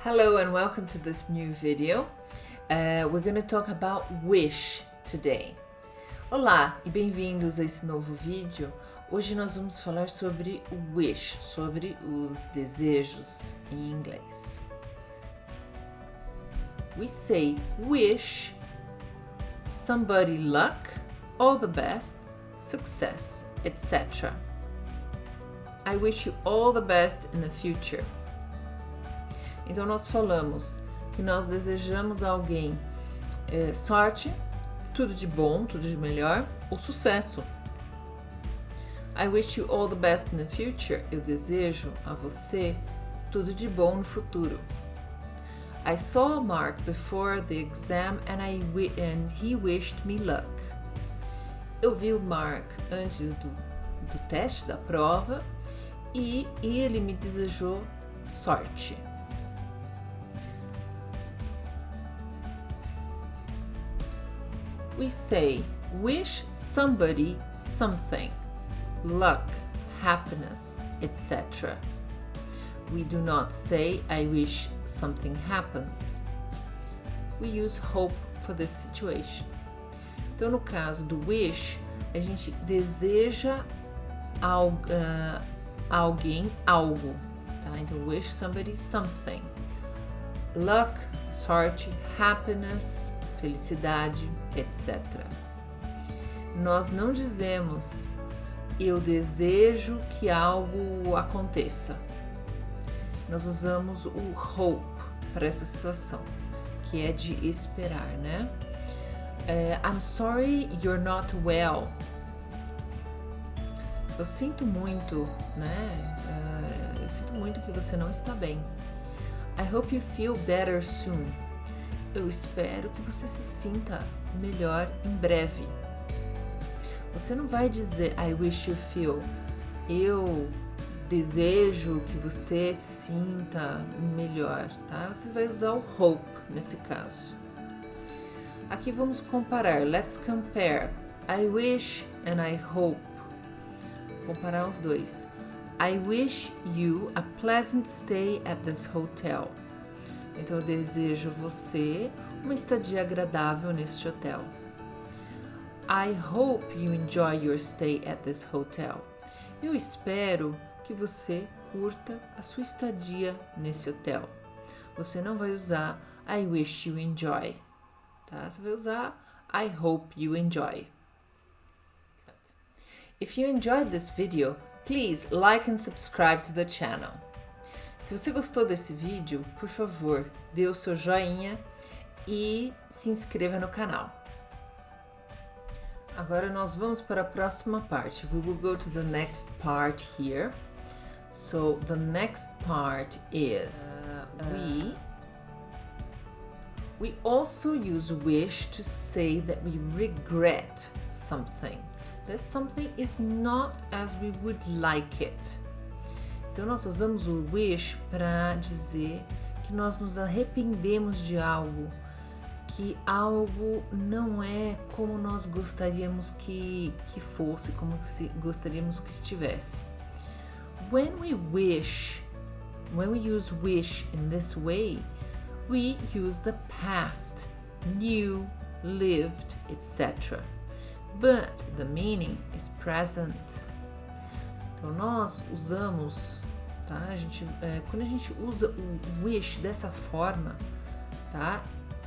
Hello and welcome to this new video. We're going to talk about wish today. Olá e bem-vindos a esse novo vídeo. Hoje nós vamos falar sobre wish, sobre os desejos em inglês. We say wish somebody luck, all the best, success, etc. I wish you all the best in the future. Então nós falamos que nós desejamos a alguém sorte, tudo de bom, tudo de melhor, ou sucesso. I wish you all the best in the future. Eu desejo a você tudo de bom no futuro. I saw Mark before the exam and he wished me luck. Eu vi o Mark antes do teste, da prova, e ele me desejou sorte. We say, wish somebody something, luck, happiness, etc. We do not say, I wish something happens. We use hope for this situation. Então, no caso do wish, a gente deseja alguém algo, tá? Então, wish somebody something. Luck, sorte, happiness, felicidade, etc. Nós não dizemos eu desejo que algo aconteça. Nós usamos o hope para essa situação, que é de esperar, né? I'm sorry you're not well. Eu sinto muito, né? Eu sinto muito que você não está bem. I hope you feel better soon. Eu espero que você se sinta melhor em breve. Você não vai dizer I wish you feel. Eu desejo que você se sinta melhor, tá? Você vai usar o hope nesse caso. Aqui vamos comparar. Let's compare. I wish and I hope. Comparar os dois. I wish you a pleasant stay at this hotel. Então, eu desejo você uma estadia agradável neste hotel. I hope you enjoy your stay at this hotel. Eu espero que você curta a sua estadia nesse hotel. Você não vai usar I wish you enjoy, tá? Você vai usar I hope you enjoy. If you enjoyed this video, please like and subscribe to the channel. Se você gostou desse vídeo, por favor, dê o seu joinha e se inscreva no canal. Agora nós vamos para a próxima parte. We will go to the next part here. So the next part is we also use wish to say that we regret something. That something is not as we would like it. Então, nós usamos o wish para dizer que nós nos arrependemos de algo, que algo não é como nós gostaríamos que fosse, como gostaríamos que estivesse. When we use wish in this way, we use the past, knew, lived, etc. But the meaning is present. Então, nós usamos, tá? Quando a gente usa o wish dessa forma, tá?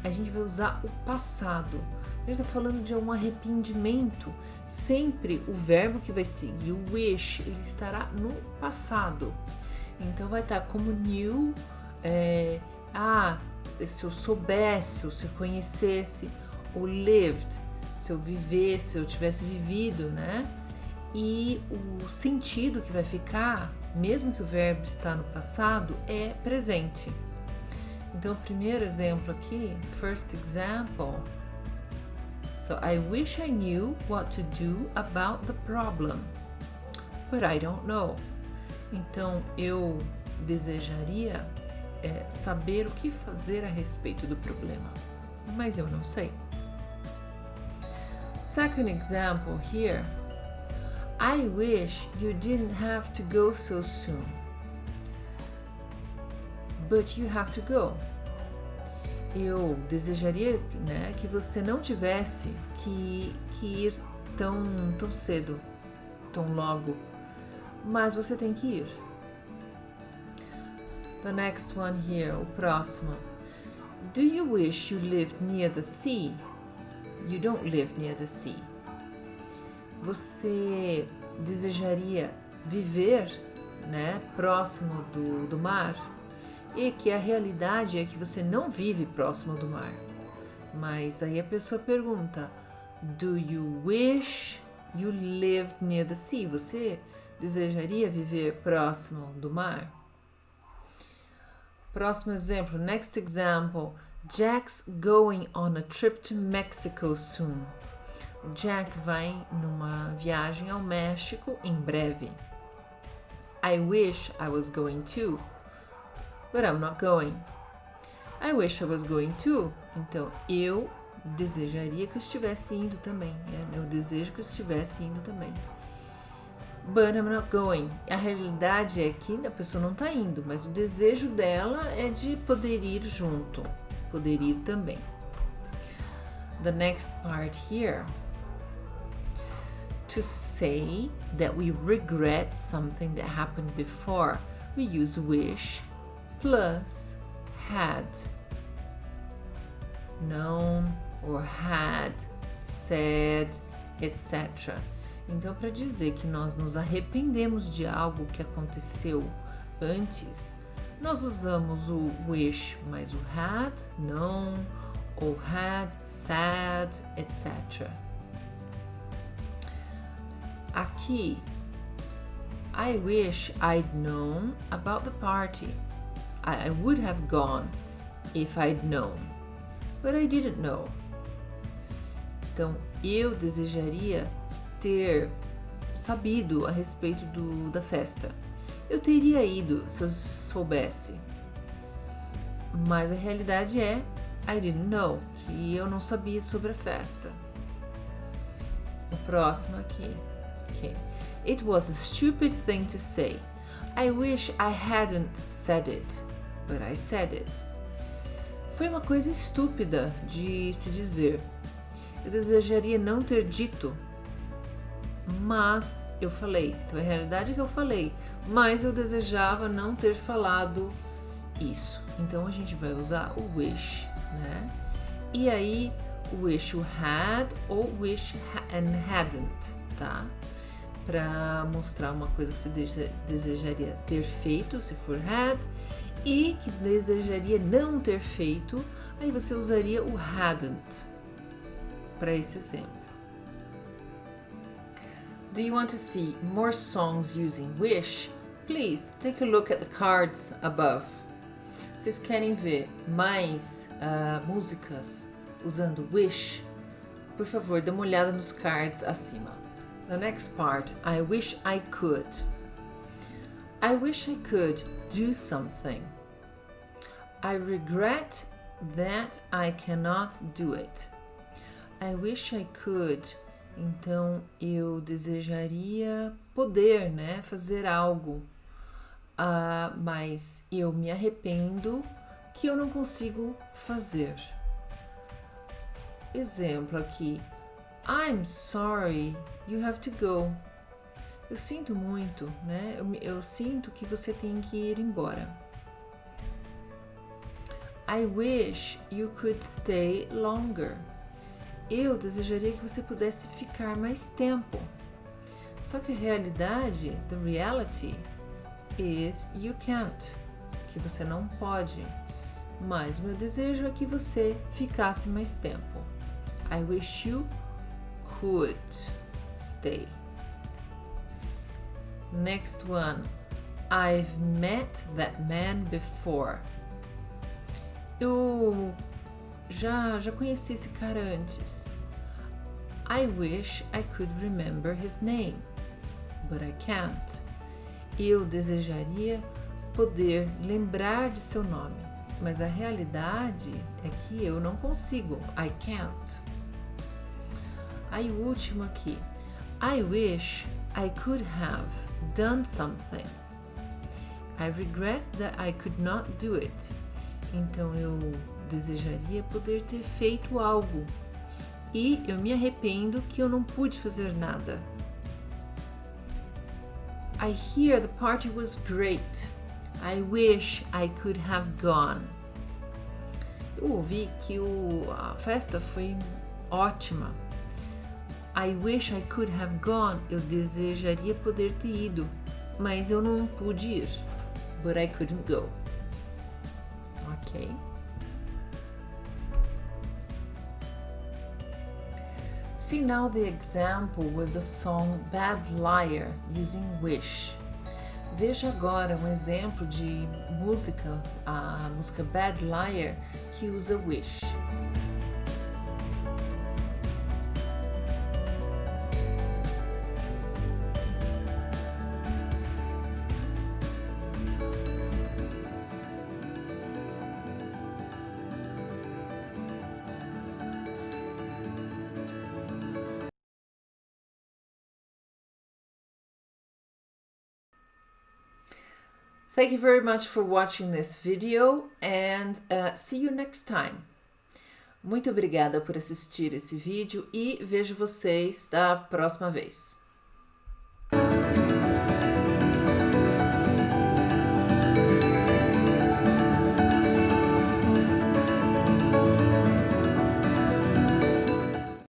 A gente vai usar o passado. A gente está falando de um arrependimento. Sempre o verbo que vai seguir o wish, ele estará no passado. Então, vai estar como knew, se eu soubesse, ou se eu conhecesse, ou lived, se eu vivesse, se eu tivesse vivido, né? E o sentido que vai ficar, mesmo que o verbo está no passado, é presente. Então, o primeiro exemplo aqui, first example. So, I wish I knew what to do about the problem, but I don't know. Então, eu desejaria saber o que fazer a respeito do problema, mas eu não sei. Second example here. I wish you didn't have to go so soon. but you have to go. Eu desejaria, né, que você não tivesse que ir tão cedo, tão logo, mas você tem que ir. The next one here, o próximo. Do you wish you lived near the sea? You don't live near the sea. Você desejaria viver, né, próximo do mar? E que a realidade é que você não vive próximo do mar. Mas aí a pessoa pergunta: do you wish you lived near the sea? Você desejaria viver próximo do mar? Próximo exemplo, next example. Jack's going on a trip to Mexico soon. Jack vai numa viagem ao México em breve. I wish I was going too, but I'm not going. I wish I was going too. Então, eu desejaria que eu estivesse indo também. Eu desejo que eu estivesse indo também. But I'm not going. A realidade é que a pessoa não está indo, mas o desejo dela é de poder ir junto, poder ir também. The next part here. To say that we regret something that happened before, we use wish plus had. Known or had, said, etc. Então, para dizer que nós nos arrependemos de algo que aconteceu antes, nós usamos o wish mais o had, known, ou had, said, etc. Aqui, I wish I'd known about the party. I would have gone if I'd known, but I didn't know. Então, eu desejaria ter sabido a respeito da festa. Eu teria ido se eu soubesse. Mas a realidade é, I didn't know, que eu não sabia sobre a festa. O próximo aqui. Okay. It was a stupid thing to say. I wish I hadn't said it, but I said it. Foi uma coisa estúpida de se dizer. Eu desejaria não ter dito, mas eu falei. Então a realidade é que eu falei, mas eu desejava não ter falado isso. Então a gente vai usar o wish, né? E aí o wish you had ou wish and hadn't, tá? Para mostrar uma coisa que você desejaria ter feito, se for had, e que desejaria não ter feito, aí você usaria o hadn't para esse exemplo. Do you want to see more songs using wish? Please take a look at the cards above. Vocês querem ver mais músicas usando wish? Por favor, dê uma olhada nos cards acima. The next part, I wish I could. I wish I could do something. I regret that I cannot do it. I wish I could. Então, eu desejaria poder, né, fazer algo. Mas eu me arrependo que eu não consigo fazer. Exemplo aqui. I'm sorry, you have to go. Eu sinto muito, né? Eu sinto que você tem que ir embora. I wish you could stay longer. Eu desejaria que você pudesse ficar mais tempo. Só que a realidade, the reality, is you can't. Que você não pode. Mas o meu desejo é que você ficasse mais tempo. I wish you could stay. Next one. I've met that man before. Eu já conheci esse cara antes. I wish I could remember his name, but I can't. Eu desejaria poder lembrar de seu nome, mas a realidade é que eu não consigo. I can't. Aí o último aqui. I wish I could have done something. I regret that I could not do it. Então eu desejaria poder ter feito algo. E eu me arrependo que eu não pude fazer nada. I hear the party was great. I wish I could have gone. Eu ouvi que a festa foi ótima. I wish I could have gone. Eu desejaria poder ter ido, mas eu não pude ir. But I couldn't go. Ok. See now the example with the song Bad Liar using wish. Veja agora um exemplo de música, a música Bad Liar, que usa wish. Thank you very much for watching this video and see you next time. Muito obrigada por assistir esse vídeo e vejo vocês da próxima vez.